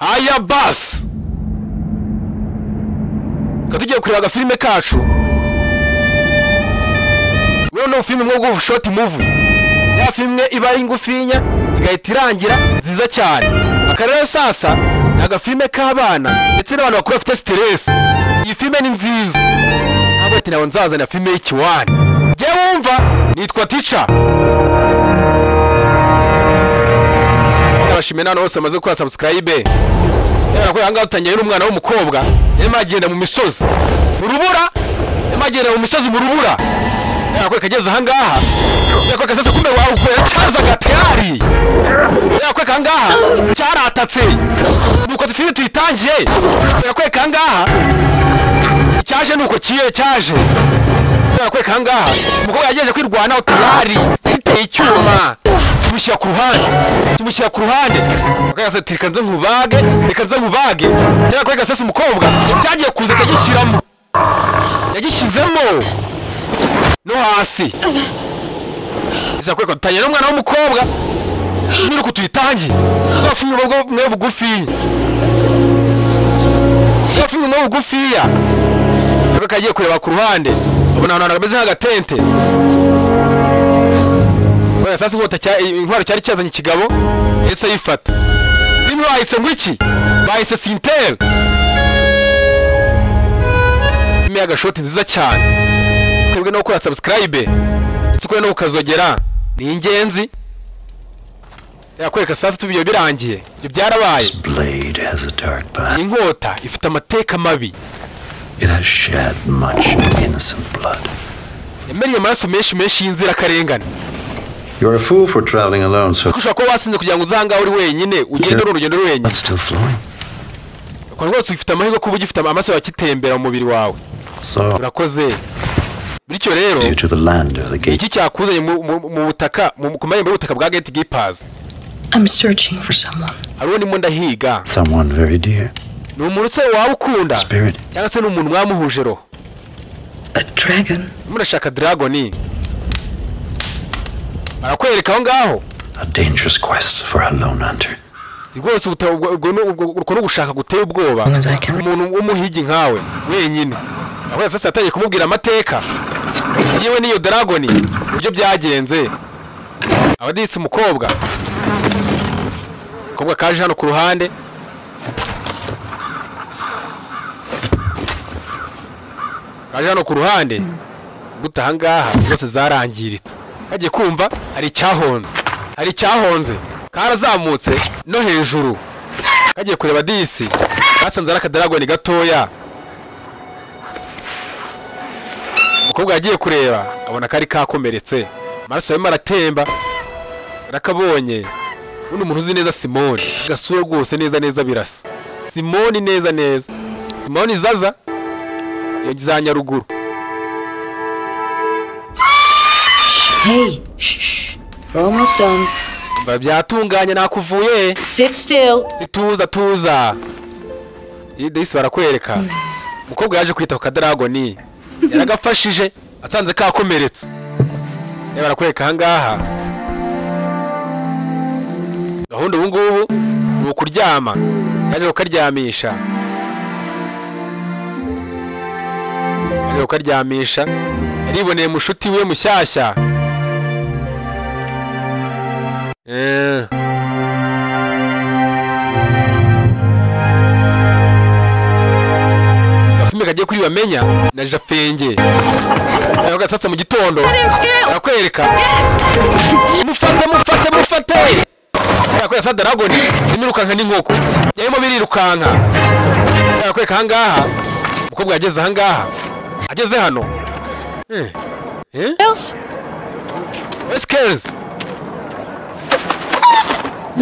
Haya bas katugiye kureba agafilime kacu. Wewe no filime mwo go short movie. Ya filime iba ari ngufinya igahita irangira nziza cyane. Akarero sasa agafilime k'abana ndetse n'abantu bakuru bafite stress. Iyi filime ni nziza. Abo ati nawo nzazana filime y'ikiwani. Je wumva nitwa Teacher. Abashimena bose bamaze kwa subscribe. Yara ko yanga utangiye n'umwana w'umukobwa yemagenda mu misozi mu rubura, yemagenda mu misozi mu rubura. Yara ko kageze hangaha yako kasase kumbe wawe uko yacaza gatayari. Yara ko kangaha cyaratatse nuko dufite tuyitangiye. Yara ko kangaha cyaje nuko kiye cyaje. Yara ko kangaha umukobwa yageje kwirwana utayari iteye icyuma kimushyira ku ruhande akagase tirika nze nkubage reka nze nkubage. Yara ko gasase umukobwa cyagiye kuza kagishyiramo yagishyizemo no hasi. Iza kweko tanye n'umwana w'umukobwa niruko tuyitangiye bafinye ubwo mwe bugufi bafinye mwe bugufiya reka kagiye kureba ku ruhande abona hano bameze nk'agatente. Oya sasa ngo intwaro cyari cyazanye ikigabo ese yifata bimwe bahise ngo iki bahise Sintel mega shot nziza cyane. Kwebwe no gukora subscribe tsikwe no ukazogera ni ingenzi yakwereka sasa tubiyo birangiye ibyo byarabaye. Inkota ifite amateka mabi. It has shed much innocent blood. Yemeriye amaraso menshi y'inzira karengane. You're a fool for traveling alone, so kushaka ko wasinze kugira ngo uzanga uri wenyine ugende urugendo rwenyine. That's still flowing. Kwa rwose ufite amahirwe kuba ugifite amaso yakitembera mu mubiri wawe. So urakoze. Bityo rero to the land of the gate. Iki cyakuzanye mu butaka ku marembo y'ubutaka bwa Gate Keepers. I'm searching for someone. Hariho ni munda higa. Someone very dear. Ni umuntu se wawe ukunda. Spirit. Cyangwa se n'umuntu mwamuhuje roho. A dragon. Murashaka dragoni. Arakwereka aho ngaho. A dangerous quest for a lone hunter. Rwose uko no gushaka gutera ubwoba. Umuntu w'umuhigi nkawe wenyine. Aho sasa ataye kumubwira amateka. Yewe niyo dragoni buryo byagenze. Abadisi umukobwa. Umukobwa kaje hano ku ruhande. Kaje hano ku ruhande. Gutahangaha zose zarangiritse. Kagiye kumva hari icyahonze karazamutse no hejuru. Kagiye kureba disi basanze ari akadragoni gatoya. Umukobwa yagiye kureba abona kari kakomeretse amaraso yarimo aratemba. Rakabonye undi muntu uzi neza Simoni gasura rwose neza birasa. Simoni neza Simoni zaza yagizanya ruguru. Hey, shh. We're almost done. Babyatunganye nakuvuye. Sit still. Tuza. Idisi barakwereka. Umukobwa yaje kwita ku kadragoni. Yaragafashije asanze kakomeretse. Yaba barakwereka hangaha. Gahunda ubu ngubu ni ukuryama. Yaje ukaryamisha. Yariboneye mushuti we mushyashya. Gafime kagiye kuri bamenya na Jafenge. Yaga sasa mu gitondo. Arakwereka. Mufate. Yakwera sa dragoni. Nirukanka n'inkoko. Yarimo birirukanka. Yakweka hangaha. Umukobwa yageze hangaha. Ageze hano. Skills.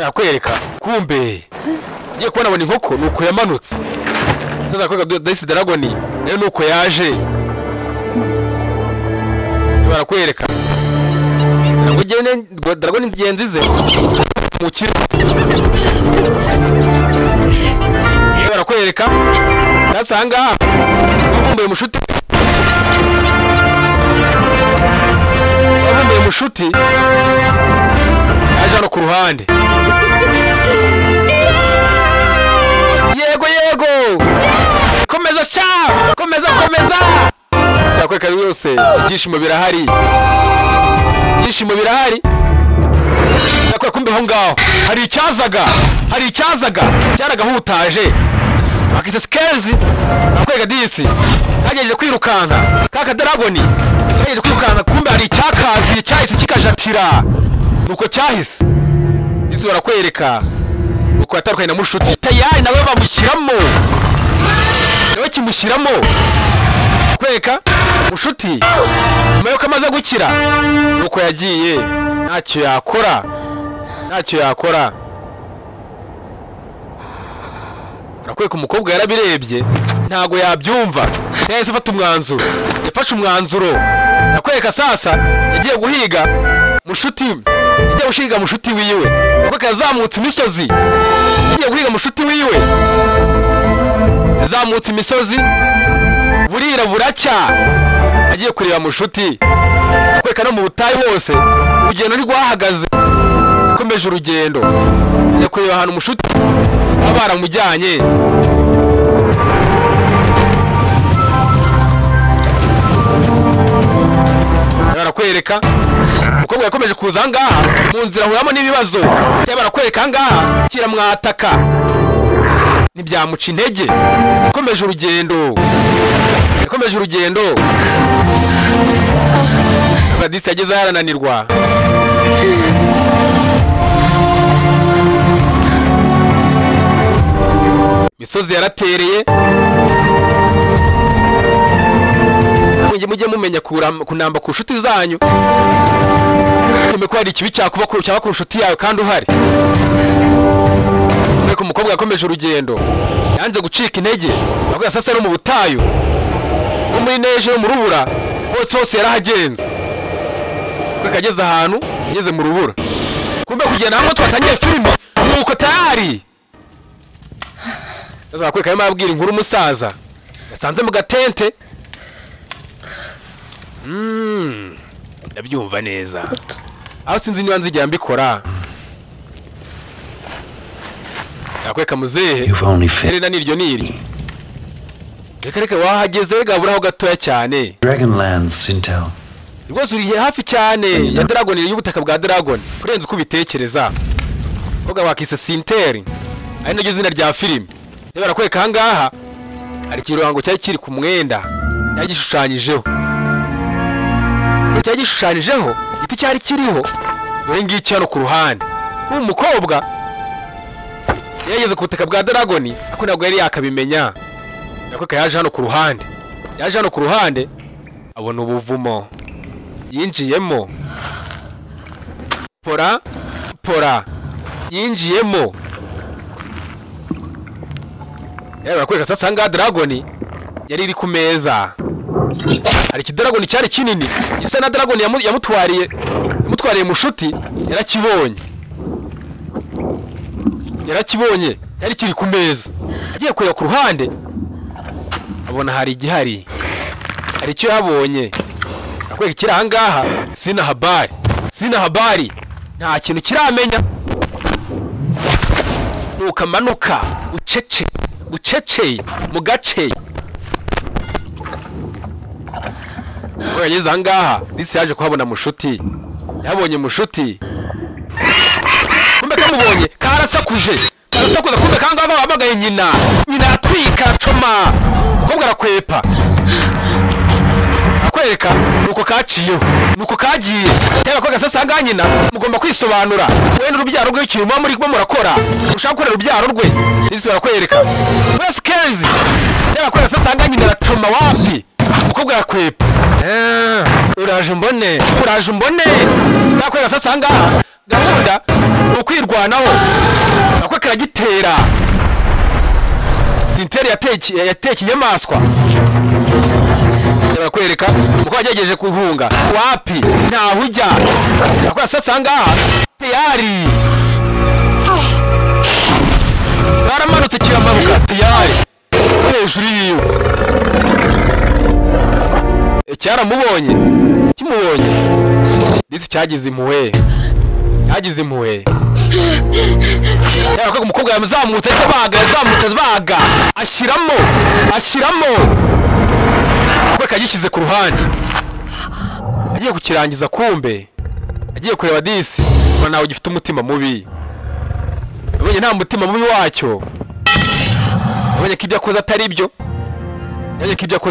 Yakwereka kumbe ngiye kubona abona inkoko nuko yamanutse. Sasa kwega Dice Dragoni nayo nuko yaje. Barakwereka ngo gene Dragoni ngenzize mu kiri. Barakwereka sasa hanga kumbe mushuti. Mushuti yaje. hano ku ruhande Nakwereka yose ibyishimo birahari. Ibyishimo birahari. Nakwereka kumbe aho ngaho hari icyazaga cyaragahutaje. Akita skills. Nakwereka disi. Nagejeje kwirukanka. Kaka dragoni. Nagejeje kwirukanka kumbe hari icyakazi cyahise kikajatira. Nuko cyahise. Disi barakwereka. Uko yatarukanye na mushuti. Tayari nawe bamushyiramo. Nawe kimushyiramo. Kweka mushuti nyuma yuko amaze gukira nuko yagiye ntacyo yakora. Nakweka umukobwa yarabirebye ntago yabyumva. Yahise afata umwanzuro. Yafashe umwanzuro. Nakweka sasa yagiye guhiga mushuti. Yagiye gushiga mushuti wiwe. Nakweka yazamutse imisozi. Yagiye guhiga mushuti wiwe. Yazamutse imisozi. Burira buracya. Agiye kureba mushuti. Nakweka no mu butayu hose urugendo ntigwahagaze. Komeje urugendo. Agiye kureba ahantu mushuti baramujyanye. Barakwereka umukobwa yakomeje kuza ngaha mu nzira ahuramo n'ibibazo. Barakwereka ngaha kiramwataka. Nibyamuca intege. Yakomeje urugendo. Abadisi yageze yarananirwa. Misozi yaratereye. Mujye mumenya kunamba ku nshuti zanyu. Ko hari ikibi cyakuba ku nshuti yawe kandi uhari. Ariko umukobwa yakomeje urugendo. Yanze gucika intege. Ahubwo sasa no mu butayu. No muri neje mu rubura. Hose yarahagenze. Kageze ahantu yageze mu rubura. Kumbe kugenda hamwe twatangiye filime. Nuko tayari. Sasa kweka yamabwira inkuru umusaza. Yasanze mu gatente. Ndabyumva neza. Aho sinzi niba nzijya mbikora. Nakweka muzehe. Erena niryo niri. Reka wahageze gaburaho gatoya cyane. Dragonland Sintel. Rwose uri hafi cyane ya Dragon y'ubutaka bwa Dragon. Kurenza uko ubitekereza. Koga wakise Sintel. Ari no izina rya filime. Reba nakweka hangaha. Ari kiruhango cyari kiri ku mwenda. Yagishushanyijeho. Cyagishushanyijeho igiti cyari kiriho. Dore ngiki hano ku ruhande. Umukobwa yageze ku butaka bwa Dragon ako ntabwo yari yakabimenya. Nakweka yaje hano ku ruhande. Abona ubuvumo. Yinjiyemo. Pora. Yinjiyemo. Nakweka sasa nga Dragon yari iri ku meza. Hari kidragon cyari kinini. Gisa na Dragon yamutwariye mushuti yarakibonye. Yari kiri ku meza. Agiye kureba ku ruhande. Abona hari igihari. Hari icyo yabonye. Nakweka kiri ahangaha sina habari. Nta kintu kiramenya. Nukamanuka ucece mu gace. Yageze ahangaha disi yaje kuhabona mushuti. Yabonye mushuti. Kumbe kamubonye karasakuje kumbe kangaga wabagaye nyina atwika coma. Umukobwa arakwepa. Akwereka nuko kaciyeho. Nuko kagiye. Yaba koga sasa hanga nyina mugomba kwisobanura. Wenda urubyaro rwe ikintu muri murakora. Ushaka gukora urubyaro rwe. Disi barakwereka. Wes Kenzi. Yaba koga sasa hanga nyina aracoma wapi? Umukobwa arakwepa. Uraje mbone. Nakweka sasa ngaha gahunda ukwirwanaho. Nakweka karagitera. Sintel yateye inyamaswa. Nakwereka umukobwa yagejeje kuhunga. Wapi? Ntaho ujya. Nakweka sasa ngaha tayari. Zaramanutse kiramabuka tayari. Hejuru yiwe. Kimubonye disi cyagize impuhwe Yako umukobwa yamuzamutse baga ashyiramo kwe kagishyize ku ruhande agiye kukirangiza kumbe agiye kureba disi ubona nawe ugifite umutima mubi abonye nta mutima mubi wacyo abonye ko ibyo akoze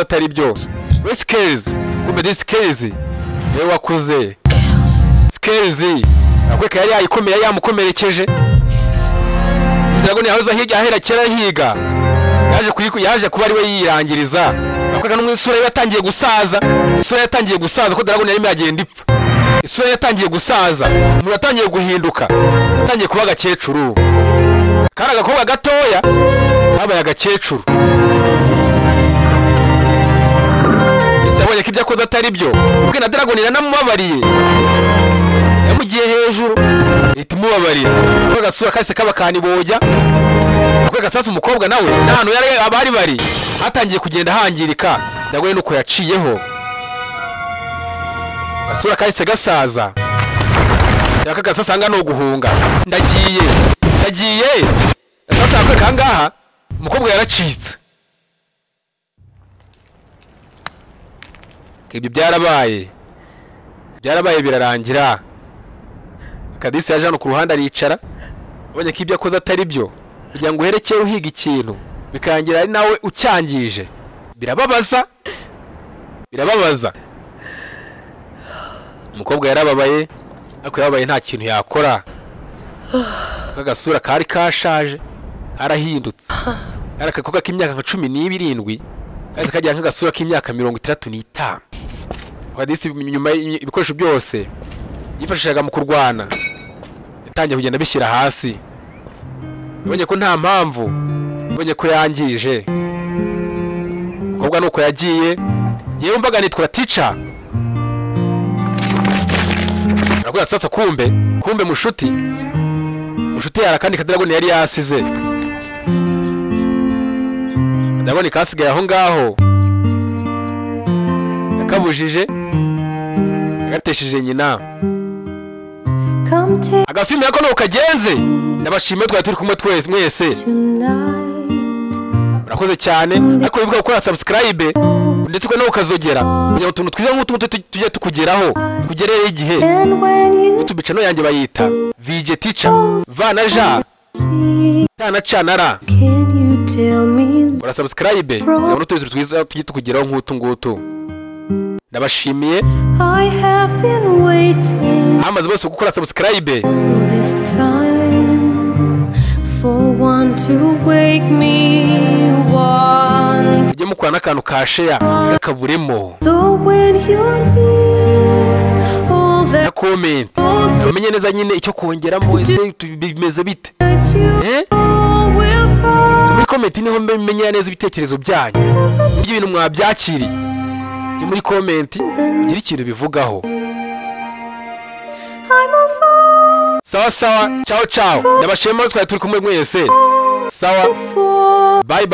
atari byo Skills kumbe disi Skills yewe wakoze Skills akwe kari yayikomeye yamukomerekeje Dragon yahoze ahera kera higa yaje kuba ari we yirangiriza akwe n'umwisura yatangiye gusaza ko Dragon yarimo yagenda ipfa isura yatangiye gusaza umuntu yatangiye guhinduka yatangiye kuba agakecuru kandi agakobwa gatoya habaye agakecuru isabonye ko ibyo akoze atari byo kuko na Dragon yanamubabariye yamugiye hejuru itimubabariye ako gasura kahise kaba kanibojya ako gasasa umukobwa nawe n'ahantu yari abari bari hatangiye kugenda hangirika Dragon nuko yaciyeho gasura kahise gasaza yaka gasasa anga no guhunga ndagiye gasasa akwe kangaha umukobwa yaracitse ibyo byarabaye birarangira Kadisi yaje hano ku ruhande aricara abonye ko ibyo akoze atari byo kugira ngo uherekeye uhiga ikintu bikangira ari nawe ucyangije birababaza umukobwa yarababaye ariko yababaye nta kintu yakora kagasura kari kashaje arahindutse arakakobwa k'imyaka nka 17 kaza kagira nk'agasura k'imyaka 35 Kadisi nyuma ibikoresho byose yifashishaga mu kurwana yatangiye kugenda bishyira hasi yabonye ko nta mpamvu yabonye ko yangije umukobwa nuko yagiye yewe mbaga nitwa Teacher arakuya sasa kumbe mushuti yarakandi Dragon yari yasize Dragon kasigaye aho ngaho yakabujije gatesheje nyina agafilme yako nuko kagenze nabashimiye twari turi kumwe twese mwese murakoze cyane ariko wibuka gukora subscribe ndetse ko no ukazogera kugira ngo tuntu twiza nk'utu tujye tukugeraho tugereye igihe YouTube channel yanjye bayita VJ Teacher Vanaja Tana Chanara ura subscribe ngo tuzi twiza tujye tukugeraho nk'utu ngutu ndabashimiye amaze bose gukora subscribe for one to wake me one ujye mukora n'akantu ka share gakaburemo so when you need all that comment umenye neza nyine icyo kongeramo ese bimeze bite muri comment niho menya neza ibitekerezo byanyu ibintu mwabyakiri muri comment ugira ikintu bivugaho sawa ciao ndabashema twari turi kumwe mwese sawa bye